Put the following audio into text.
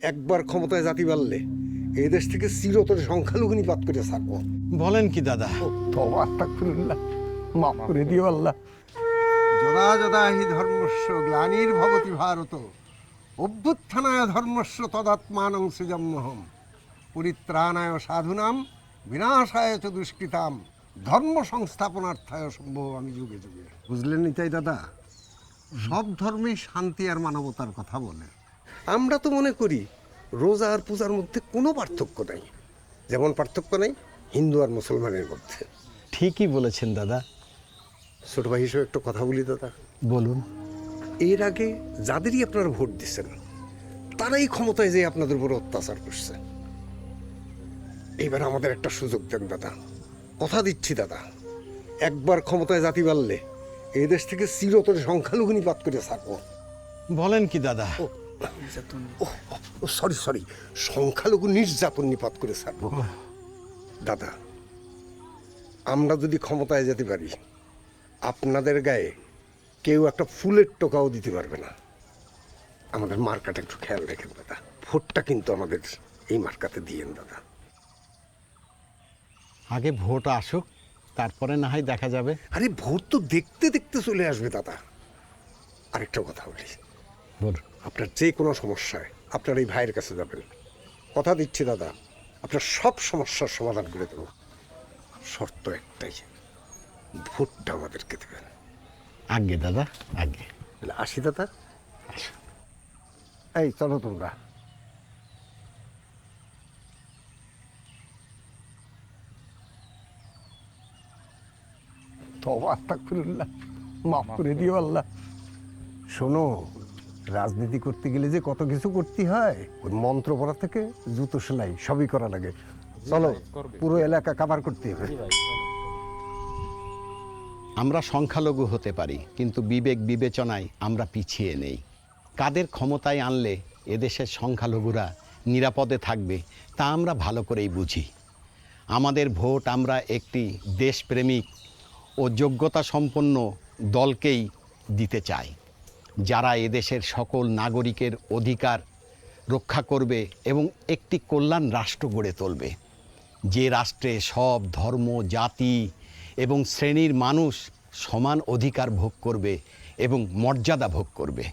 একবার ক্ষমতায় জাতি বাড়লে এই দেশ থেকে চিরতরে সংখ্যালঘু নিপাত করে থাকবো। বলেন কি দাদা? তওবা আস্তাগফিরুল্লাহ, মাফ করে দিও আল্লাহ। যদা যদা হি ধর্মস্য গ্লানির্ভবতি ভারত অভ্যুত্থানায় ধর্মস্য তদাত্মানং সৃজম্যহম পরিত্রাণায় সাধুনাম বিনাশায় চ দুষ্কৃতাম ধর্ম সংস্থাপনার্থায় সম্ভব আমি যুগে যুগে। বুঝলেন নিতাই দাদা, সব ধর্মেই শান্তি আর মানবতার কথা বলে। আমরা তো মনে করি রোজা আর পূজার মধ্যে কোনো পার্থক্য নাই, যেমন পার্থক্য নেই হিন্দু আর মুসলমানের মধ্যে। ঠিকই বলেছেন দাদা। ছোট ভাই হিসেবে একটু কথা বলি দাদা। বলুন। এর আগে যাদেরই আপনারা ভোট দিচ্ছেন তারাই ক্ষমতায় যেয়ে আপনাদের উপর অত্যাচার করছে। এইবার আমাদের একটা সুযোগ দেন দাদা, কথা দিচ্ছি দাদা, একবার ক্ষমতায় জাতি বাড়লে এই দেশ থেকে চিরতরে সংখ্যালঘু নিপাত করে থাকবো। বলেন কি দাদা? সরি, সংখ্যালঘু নির্যাতন নিপাত করে থাকবো। দাদা, আমরা যদি ক্ষমতায় যেতে পারি আপনাদের গায়ে কেউ একটা ফুলের টোকাও দিতে পারবে না। আমাদের মার্কাটা একটু খেয়াল রাখেন দাদা, ভোটটা কিন্তু আমাদের এই মার্কাতে দিয়েন দাদা। আগে ভোট আসুক, তারপরে না হয় দেখা যাবে। আরে ভোট তো দেখতে দেখতে চলে আসবে দাদা। আরেকটা কথা বলি, বলুন। আপনার যে কোনো সমস্যায় আপনার এই ভাইয়ের কাছে যাবেন, কথা দিচ্ছি দাদা, আপনার সব সমস্যার সমাধান করে দেবো। শর্ত একটাই, ভোটটা আমাদেরকে দেবেন। আগে দাদা, আগে। তাহলে আসি দাদা। আসুন। এই চলো তোমরা। তওবা আস্তাগফিরুল্লাহ, মাফ করে দিও আল্লাহ। শোনো, রাজনীতি করতে গেলে যে কত কিছু করতে হয়, ওই মন্ত্র পড়া থেকে জুতো সেলাই সবই করা লাগে। চলো, পুরো এলাকা কভার করতে হবে। আমরা সংখ্যালঘু হতে পারি, কিন্তু বিবেক বিবেচনায় আমরা পিছিয়ে নেই। কাদের ক্ষমতায় আনলে এদেশের সংখ্যালঘুরা নিরাপদে থাকবে তা আমরা ভালো করেই বুঝি। আমাদের ভোট আমরা একটি দেশপ্রেমিক ও যোগ্যতা সম্পন্ন দলকেই দিতে চাই, যারা এদেশের সকল নাগরিকের অধিকার রক্ষা করবে এবং একটি কল্যাণ রাষ্ট্র গড়ে তুলবে, যে রাষ্ট্রে সব ধর্ম, জাতি এবং শ্রেণীর মানুষ সমান অধিকার ভোগ করবে এবং মর্যাদা ভোগ করবে।